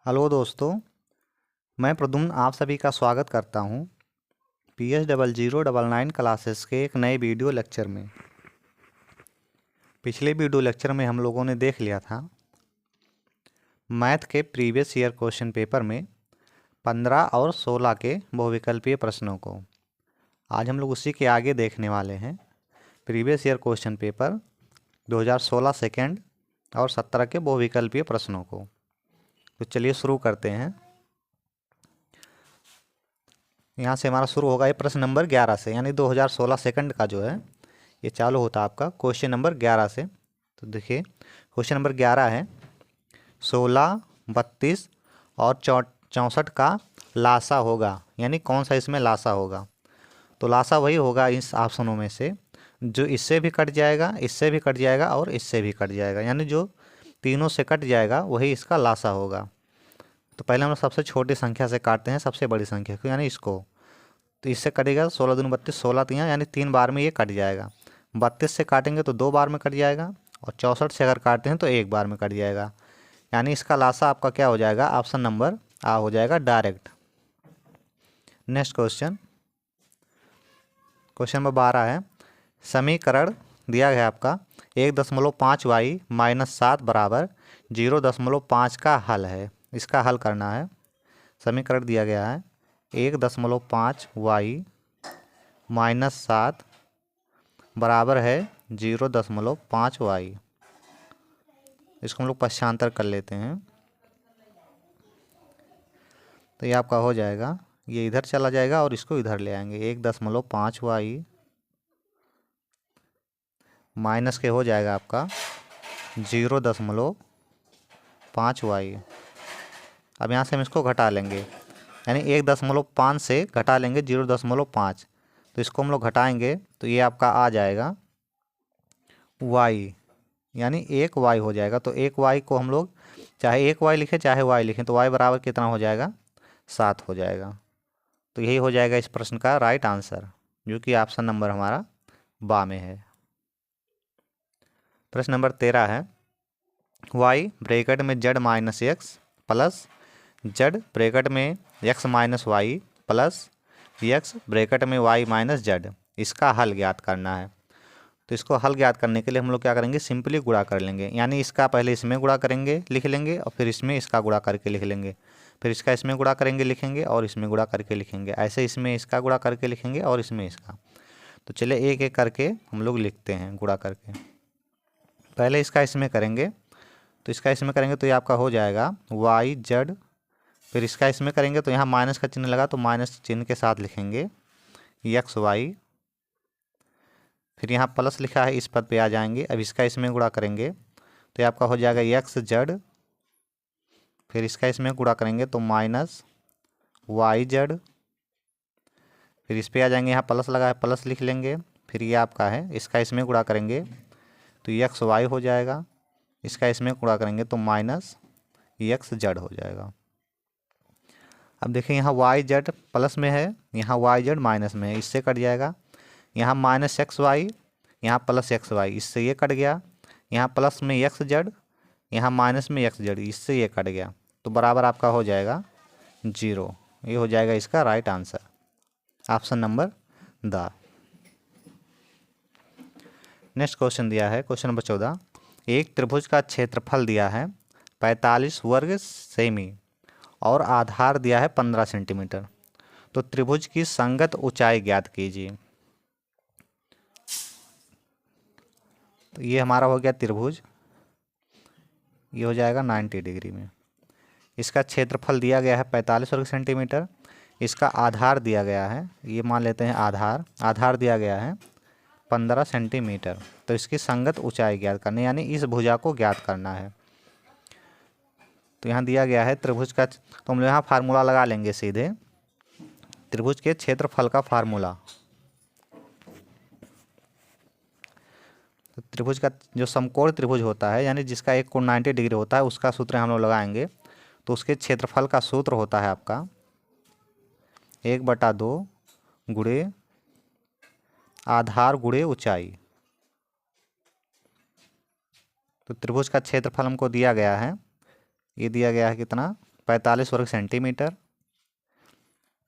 Hello दोस्तों, मैं प्रद्युम्न आप सभी का स्वागत करता हूं PS0099 क्लासेस के एक नए वीडियो लेक्चर में। पिछले वीडियो लेक्चर में हम लोगों ने देख लिया था मैथ के प्रीवियस ईयर क्वेश्चन पेपर में 15 और 16 के बहुविकल्पीय प्रश्नों को। आज हम लोग उसी के आगे देखने वाले हैं previous year question paper 2016 second और 17 के बहुविकल्पीय प्रश्नों को। तो चलिए शुरू करते हैं। यहाँ से हमारा शुरू होगा ये प्रश्न नंबर 11 से, यानी 2016 सेकंड का जो है ये चालू होता है आपका क्वेश्चन नंबर 11 से। तो देखिए क्वेश्चन नंबर 11 है 16, 32 और 64 का लासा होगा, यानी कौन सा इसमें लासा होगा। तो लासा वही होगा इस ऑप्शनों में से जो इससे भी कट जाएगा, इससे भी कट जाएगा और इससे भी कट जाएगा, यानी जो तीनों से कट जाएगा वही इसका लासा होगा। तो पहले हम लोग सबसे छोटी संख्या से काटते हैं सबसे बड़ी संख्या को, यानी इसको। तो इससे कटेगा 16 दूनी 32, 16 तियाँ यानी 3 बार में ये कट जाएगा। 32 से काटेंगे तो 2 बार में कट जाएगा और 64 से अगर काटते हैं तो 1 बार में कट जाएगा, यानी इसका लासा आपका क्या हो जाएगा, ऑप्शन नंबर आ हो जाएगा direct. Next question, question number 12 है समीकरण दिया गया आपका 1.5y - 7 बराबर 0.5 का हल है। इसका हल करना है। समीकरण दिया गया है 1.5y - 7 बराबर है 0.5y। इसको हम लोग पश्चांतर कर लेते हैं तो ये आपका हो जाएगा, ये इधर चला जाएगा और इसको इधर ले आएंगे। 1.5y माइनस के हो जाएगा आपका 0.5y। अब यहाँ से हम इसको घटा लेंगे, यानी 1.5 से घटा लेंगे 0.5, तो इसको हम लोग घटाएंगे तो ये आपका आ जाएगा y, यानी 1y हो जाएगा। तो 1y को हम लोग चाहे 1y लिखें चाहे y लिखें तो y बराबर कितना हो जाएगा, 7 हो जाएगा। तो यही हो जाएगा इस प्रश्न का राइट आंसर, जो कि ऑप्शन नंबर हमारा बा में है। प्रश्न नंबर 13 है y ब्रैकेट में z - x plus z bracket में x - y plus x bracket में y - z, इसका हल ज्ञात करना है। तो इसको हल ज्ञात करने के लिए हम लोग क्या करेंगे, सिंपली गुणा कर लेंगे, यानी इसका पहले इसमें गुणा करेंगे लिख लेंगे और फिर इसमें इसका गुणा करके लिख लेंगे, फिर इसका इसमें गुणा करेंगे लिखेंगे और इसमें गुणा करके लिखेंगे, ऐसे इसमें इसका गुणा करके लिखेंगे और इसमें इसका। तो चलिए एक एक करके हम लोग लिखते हैं गुणा करके। पहले इसका इसमें करेंगे, तो इसका इसमें करेंगे तो ये आपका हो जाएगा y z, फिर इसका इसमें करेंगे तो यहाँ माइनस का चिन्ह लगा तो माइनस चिन्ह के साथ लिखेंगे x y, फिर यहाँ प्लस लिखा है इस पद पे आ जाएंगे। अब इसका इसमें गुणा करेंगे तो ये आपका हो जाएगा x z, फिर इसका इसमें गुणा करेंगे तो माइनस y z, फिर इस पे आ जाएंगे, यहाँ प्लस लगा है प्लस लिख लेंगे, फिर ये आपका है इसका इसमें गुणा करेंगे तो x y हो जाएगा, इसका इसमें गुणा करेंगे तो माइनस x z हो जाएगा। अब देखिए यहाँ y z प्लस में है, यहाँ y z माइनस में है, इससे कट जाएगा। यहाँ माइनस एक्स वाई, यहाँ प्लस एक्स वाई, इससे ये कट गया। यहाँ प्लस में एक्स जेड, यहाँ माइनस में एक्स जेड, इससे ये कट गया। तो बराबर आपका हो जाएगा 0। ये हो जाएगा इसका right answer, option number the. Next question दिया है क्वेश्चन नंबर 14, एक त्रिभुज का क्षेत्रफल दिया है 45 वर्ग सेमी और आधार दिया है 15 सेंटीमीटर। तो त्रिभुज की संगत ऊंचाई ज्ञात कीजिए। तो ये हमारा हो गया त्रिभुज, ये हो जाएगा 90 डिग्री में। इसका क्षेत्रफल दिया गया है 45 वर्ग सेंटीमीटर। इसका आधार दिया गया है, ये मान लेते हैं आधार, आधार दिया गया है 15 सेंटीमीटर। तो इसकी संगत ऊंचाई ज्ञात करनी, यानी इस भुजा को ज्ञात करना है। तो यहाँ दिया गया है त्रिभुज का, तो हम लोग यहाँ फार्मूला लगा लेंगे सीधे, त्रिभुज के क्षेत्रफल का फार्मूला। तो त्रिभुज का जो समकोण त्रिभुज होता है, यानी जिसका एक कोण 90 डिग्री होता है, उसका सूत्र हम लोग लगाएंगे। तो उसके क्षेत्रफल का सूत्र होता है आपका 1/2 गुणे आधार गुणे ऊंचाई। तो त्रिभुज का क्षेत्रफल हमको दिया गया है, ये दिया गया है कितना 45 वर्ग सेंटीमीटर,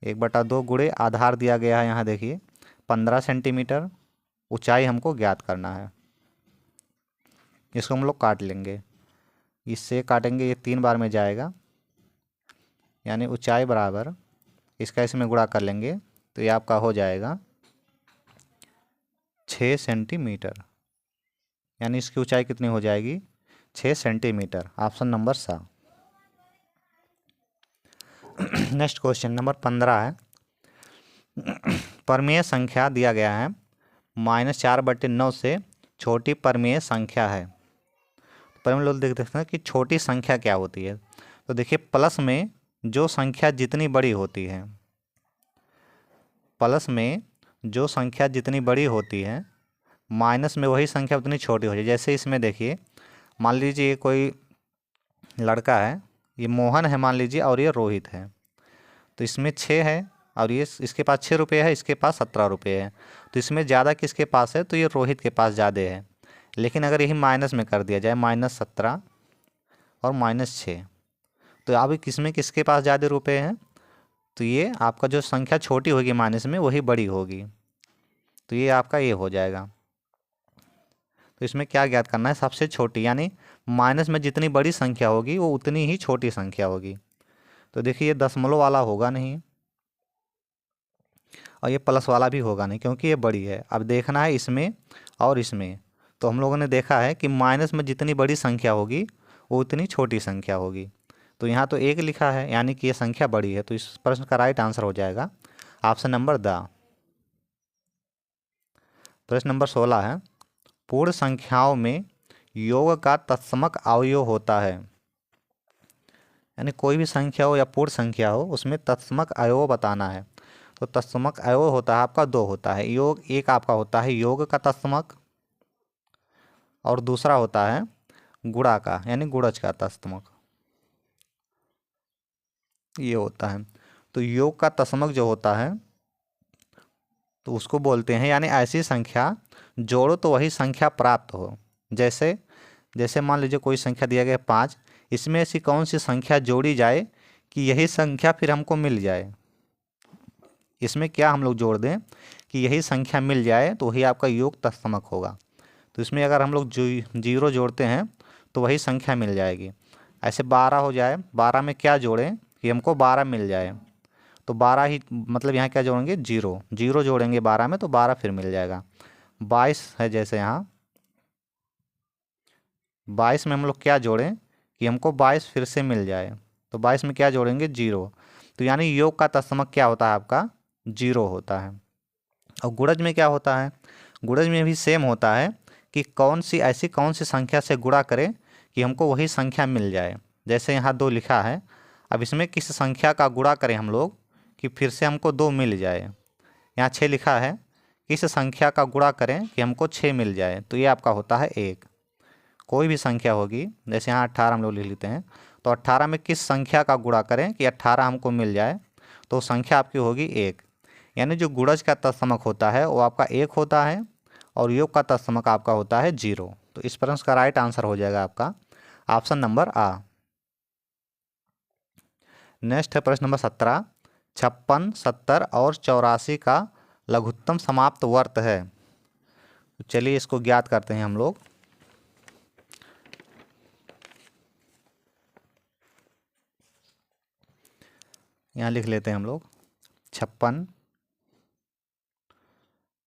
1/2 गुणे आधार दिया गया है यहाँ देखिए 15 सेंटीमीटर। ऊंचाई हमको ज्ञात करना है। इसको हम लोग काट लेंगे, इससे काटेंगे, ये 3 बार में जाएगा, यानी ऊंचाई बराबर इसका इसमें गुणा कर लेंगे तो ये आपका हो जाएगा 6 सेंटीमीटर। यानी इसकी ऊंचाई कितनी हो जाएगी? 6 सेंटीमीटर। ऑप्शन नंबर सा। नेक्स्ट क्वेश्चन नंबर 15 है। परमेय संख्या दिया गया है -4/9 से छोटी परमेय संख्या है। पर हम लोग देखते हैं कि छोटी संख्या क्या होती है। तो देखिए प्लस में जो संख्या जितनी बड़ी होती है, प्लस में जो संख्या जितनी बड़ी होती है, माइनस में वही संख्या उतनी छोटी हो जाए। जैसे इसमें देखिए, मान लीजिए कोई लड़का है, ये मोहन है मान लीजिए, और ये रोहित है। तो इसमें 6 है और ये इसके पास 6 रुपये है, इसके पास 17 रुपये है। तो इसमें ज़्यादा किसके पास है? तो ये रोहित के पास ज़्यादा है। लेकिन अगर यही माइनस में कर दिया जाए, -17 और -6, तो अभी किसमें किसके पास ज़्यादा रुपये हैं? तो ये आपका जो संख्या छोटी होगी माइनस में वही बड़ी होगी। तो ये आपका ये हो जाएगा। तो इसमें क्या ज्ञात करना है? सबसे छोटी, यानी माइनस में जितनी बड़ी संख्या होगी वो उतनी ही छोटी संख्या होगी। तो देखिए ये दशमलव वाला होगा नहीं और ये प्लस वाला भी होगा नहीं, क्योंकि ये बड़ी है। अब देखना है इसमें और इसमें। तो हम लोगों ने देखा है कि माइनस में जितनी बड़ी संख्या होगी वो उतनी छोटी संख्या होगी। तो यहाँ तो 1 लिखा है, यानी कि ये संख्या बड़ी है। तो इस प्रश्न का राइट आंसर हो जाएगा ऑप्शन नंबर द। प्रश्न नंबर 16 है। पूर्ण संख्याओं में योग का तत्समक अवयव होता है। यानी कोई भी संख्या हो या पूर्ण संख्या हो, उसमें तत्समक अवयव बताना है। तो तत्समक अवयव होता है आपका 2 होता है। योग एक आपका होता है योग का तत्समक, और दूसरा होता है गुणा का, यानी गुणज का तत्समक, ये होता है। तो योग का तत्समक जो होता है तो उसको बोलते हैं, यानी ऐसी संख्या जोड़ो तो वही संख्या प्राप्त हो। जैसे जैसे मान लीजिए कोई संख्या दिया गया 5, इसमें ऐसी कौन सी संख्या जोड़ी जाए कि यही संख्या फिर हमको मिल जाए। इसमें क्या हम लोग जोड़ दें कि यही संख्या मिल जाए, तो वही आपका योग तत्समक होगा। तो इसमें अगर हम लोग 0 जोड़ते हैं तो वही संख्या मिल जाएगी। ऐसे 12 हो जाए, 12 में क्या जोड़ें कि हमको 12 मिल जाए। तो 12 ही, मतलब यहाँ क्या जोड़ेंगे? 0 0 जोड़ेंगे 12 में तो 12 फिर मिल जाएगा। 22 है, जैसे यहाँ 22 में हम लोग क्या जोड़ें कि हमको 22 फिर से मिल जाए। तो 22 में क्या जोड़ेंगे? 0। तो यानी योग का तत्समक क्या होता है आपका? 0 होता है। और गुणज में क्या होता है? गुणज में भी सेम होता है कि कौन सी संख्या से गुणा करें कि हमको वही संख्या मिल जाए। जैसे यहाँ 2 लिखा है, अब इसमें किस संख्या का गुणा करें हम लोग कि फिर से हमको 2 मिल जाए। यहाँ 6 लिखा है, किस संख्या का गुणा करें कि हमको 6 मिल जाए। तो ये आपका होता है 1। कोई भी संख्या होगी, जैसे यहाँ 18 हम लोग लिख लेते हैं, तो 18 में किस संख्या का गुणा करें कि 18 हमको मिल जाए, तो संख्या आपकी होगी 1। यानी जो गुणज का तत्समक होता है वो आपका 1 होता है और योग का तत्समक आपका होता है 0। तो इस प्रश्न का राइट आंसर हो जाएगा आपका ऑप्शन नंबर आ। नेक्स्ट है प्रश्न नंबर 17। 56, 70 और 84 का लघुत्तम समाप्त वर्त है। तो चलिए इसको ज्ञात करते हैं हम लोग। यहाँ लिख लेते हैं हम लोग 56,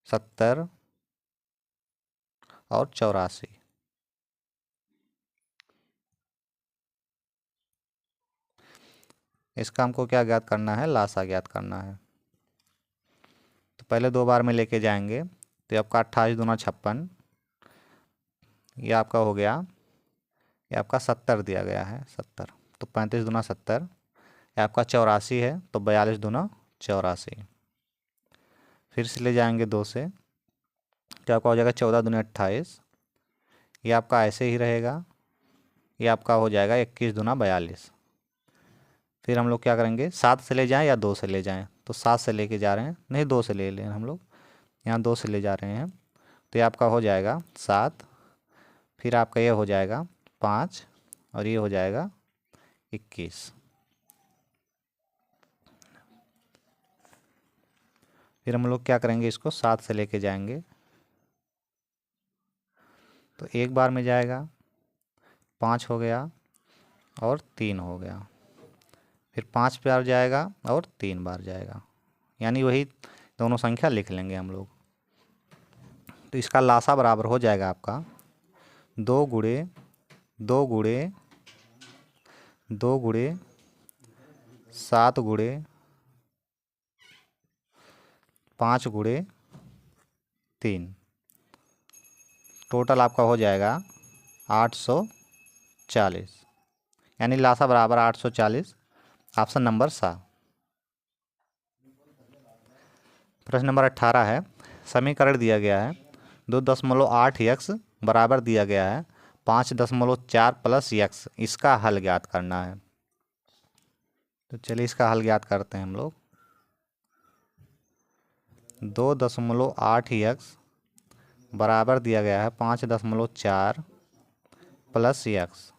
70 और 84। इसका हमको क्या ज्ञात करना है? लासा ज्ञात करना है। तो पहले 2 बार में लेके जाएंगे, तो ये आपका 28 दूना 56, ये आपका हो गया, ये आपका 70 दिया गया है 70, तो 35 दूना 70, ये आपका 84 है, तो 42 दूना 84। फिर से ले जाएंगे 2 से, तो आपका हो जाएगा 14 दूना 28, ये आपका ऐसे ही रहेगा, ये आपका हो जाएगा 21 दूना 42। फिर हम लोग क्या करेंगे? 7 से ले जाएं या 2 से ले जाएं? तो 7 से लेके जा रहे हैं, नहीं 2 से ले लें हम लोग, यहाँ 2 से ले जा रहे हैं। तो ये आपका हो जाएगा 7, फिर आपका ये हो जाएगा 5 और ये हो जाएगा 21। फिर हम लोग क्या करेंगे, इसको 7 से लेके जाएंगे तो एक बार में जाएगा, 5 हो गया और 3 हो गया, फिर 5 बार जाएगा और 3 बार जाएगा, यानी वही दोनों संख्या लिख लेंगे हम लोग। तो इसका लासा बराबर हो जाएगा आपका 2 गुणे 2 गुणे 2 गुणे 7 गुणे 5 गुणे 3, टोटल आपका हो जाएगा 840, यानी लासा बराबर 840, ऑप्शन नंबर सा। प्रश्न नंबर 18 है, समीकरण दिया गया है 2.8x बराबर दिया गया है 5.4 प्लस x, इसका हल ज्ञात करना है। तो चलिए इसका हल ज्ञात करते हैं हम लोग। 2.8x बराबर दिया गया है 5.4 प्लस x।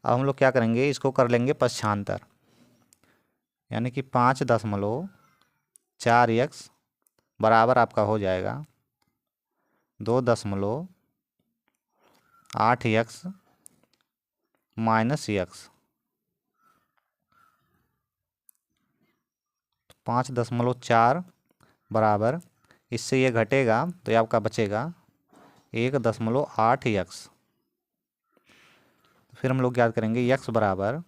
अब हम लोग क्या करेंगे, इसको कर लेंगे पक्षांतर, यानी कि 5.4x बराबर आपका हो जाएगा 2.8x माइनस x। 5.4 बराबर, इससे ये घटेगा तो ये आपका बचेगा 1.8x। फिर हम लोग याद करेंगे x बराबर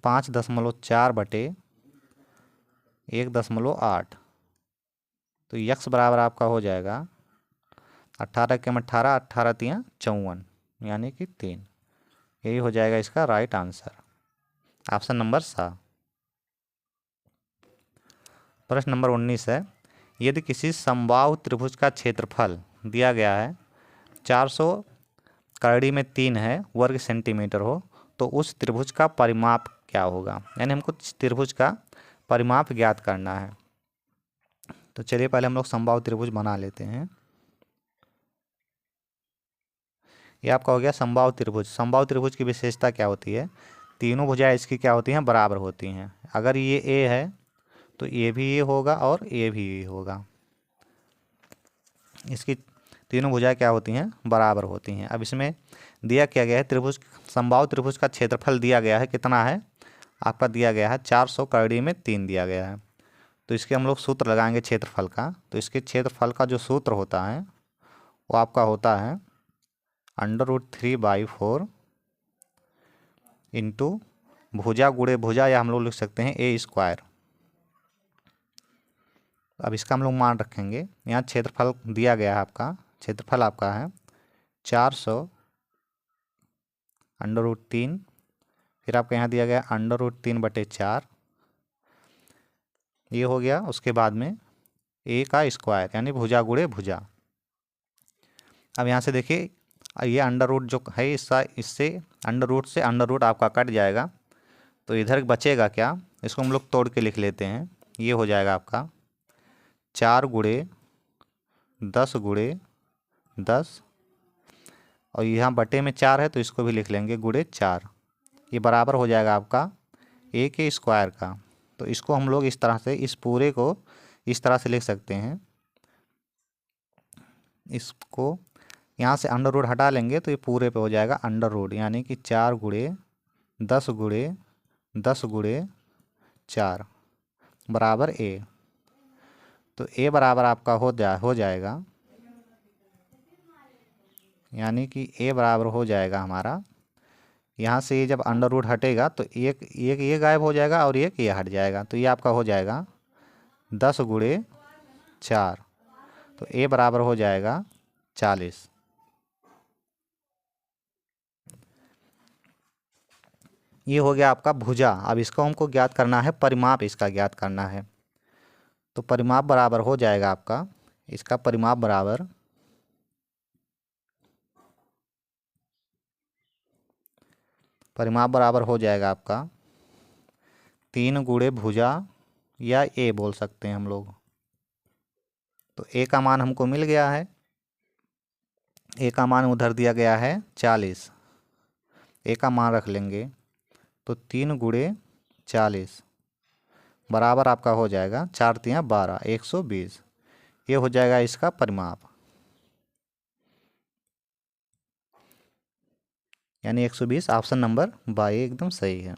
5.4 बटे 1.8, तो x बराबर आपका हो जाएगा 18 के 18, 18 तियाँ 54, यानी कि 3। यही हो जाएगा इसका राइट आंसर, ऑप्शन नंबर सा। प्रश्न नंबर 19 है, यदि किसी समबाहु त्रिभुज का क्षेत्रफल दिया गया है 400 करड़ी में 3 है वर्ग सेंटीमीटर हो, तो उस त्रिभुज का परिमाप क्या होगा, यानी हमको त्रिभुज का परिमाप ज्ञात करना है। तो चलिए पहले हम लोग समबाहु त्रिभुज बना लेते हैं। ये आपका हो गया समबाहु त्रिभुज। समबाहु त्रिभुज की विशेषता क्या होती है, तीनों भुजाएं इसकी क्या होती हैं, बराबर होती हैं। अगर ये ए है तो ये भी ये होगा और ये भी ये होगा, इसकी तीनों भुजाएं क्या होती हैं, बराबर होती हैं। अब इसमें दिया क्या गया है, त्रिभुज समबाहु त्रिभुज का क्षेत्रफल दिया गया है, कितना है आपका, दिया गया है 400 करड़ी में 3 दिया गया है। तो इसके हम लोग सूत्र लगाएंगे क्षेत्रफल का। तो इसके क्षेत्रफल का जो सूत्र होता है वो आपका होता है √3/4 इंटू भुजा गुणे भुजा, या हम लोग लिख सकते हैं a²। अब इसका हम लोग मान रखेंगे, यहाँ क्षेत्रफल दिया गया है आपका, क्षेत्रफल आपका है 400 √3, फिर आपका यहाँ दिया गया √3/4, ये हो गया। उसके बाद में a² यानी भुजा गुणे भुजा। अब यहाँ से देखिए ये अंडर जो है इससे अंडर आपका कट जाएगा, तो इधर बचेगा क्या, इसको हम लोग तोड़ के लिख लेते हैं। ये हो जाएगा आपका 4 गुणे 10 गुणे 10, और यहाँ बटे में 4 है तो इसको भी लिख लेंगे गुणे 4। ये बराबर हो जाएगा आपका a² का। तो इसको हम लोग इस तरह से, इस पूरे को इस तरह से लिख सकते हैं। इसको यहाँ से अंडर हटा लेंगे तो ये पूरे पे हो जाएगा अंडर, यानी कि 4 गुणे 10 गुणे 10 गुणे 4 बराबर a। तो a बराबर आपका हो जाएगा, यानी कि a बराबर हो जाएगा हमारा, यहाँ से ये जब अंडर हटेगा तो एक ये गायब हो जाएगा और एक ये हट जाएगा, तो ये आपका हो जाएगा 10 गुणे 4, तो a बराबर हो जाएगा 40। ये हो गया आपका भुजा। अब इसको हमको ज्ञात करना है परिमाप, इसका ज्ञात करना है। तो परिमाप बराबर हो जाएगा आपका, इसका परिमाप बराबर हो जाएगा आपका 3 गुणे भुजा, या a बोल सकते हैं हम लोग। तो a का मान हमको मिल गया है, a का मान उधर दिया गया है 40, a का मान रख लेंगे तो 3 गुणे 40, बराबर आपका हो जाएगा 4 तियाँ 12, 120। ये हो जाएगा इसका परिमाप, यानी 120। ऑप्शन नंबर बाई एकदम सही है।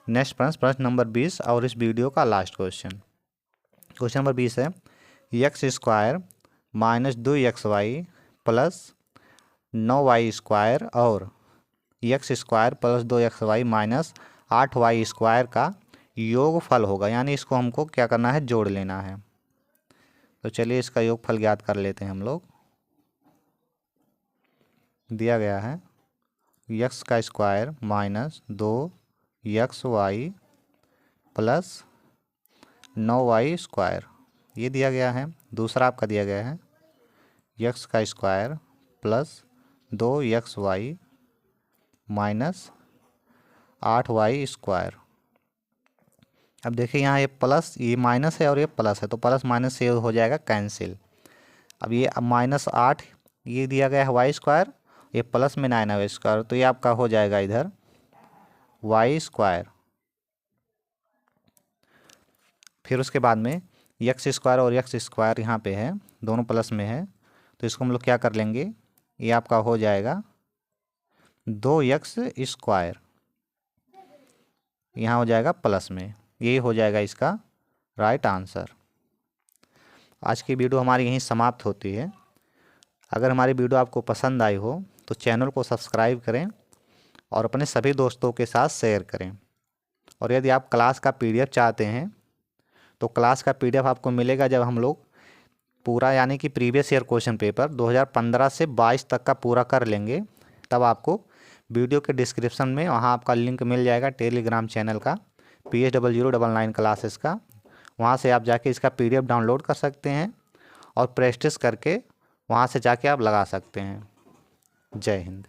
नेक्स्ट प्रश्न नंबर 20 और इस वीडियो का लास्ट क्वेश्चन। क्वेश्चन नंबर 20 है X square minus 2xy plus 9y square और X square plus 2xy minus 8y square का योगफल होगा, यानी इसको हमको क्या करना है, जोड़ लेना है। तो चलिए इसका योगफल ज्ञात कर लेते हैं हम लोग। दिया गया है एक्स का square minus 2xy plus 9y square, ये दिया गया है। दूसरा आपका दिया गया है एक्स का square plus 2xy minus 8y square. अब देखिए यहाँ ये प्लस, ये माइनस है और ये प्लस है, तो प्लस माइनस से हो जाएगा कैंसिल। अब ये -8 ये दिया गया है वाई स्क्वायर, ये प्लस में 9y स्क्वायर, तो ये आपका हो जाएगा इधर वाई स्क्वायर। फिर उसके बाद में एक्स स्क्वायर और एक्स स्क्वायर यहाँ पे है, दोनों प्लस में है, तो इसको हम लोग क्या कर लेंगे, ये आपका हो जाएगा 2x स्क्वायर, यहाँ हो जाएगा प्लस में, ये हो जाएगा इसका राइट आंसर। आज की वीडियो हमारी यहीं समाप्त होती है। अगर हमारी वीडियो आपको पसंद आई हो तो चैनल को सब्सक्राइब करें और अपने सभी दोस्तों के साथ शेयर करें। और यदि आप क्लास का PDF चाहते हैं तो क्लास का PDF आपको मिलेगा जब हम लोग पूरा, यानी कि प्रीवियस ईयर क्वेश्चन पेपर 2015 से 22 तक का पूरा कर लेंगे, तब आपको वीडियो के डिस्क्रिप्शन में वहाँ आपका लिंक मिल जाएगा टेलीग्राम चैनल का, PH0099 क्लासेस का। वहाँ से आप जाके इसका PDF डाउनलोड कर सकते हैं और प्रैक्टिस करके वहाँ से जाके आप लगा सकते हैं। जय हिंद।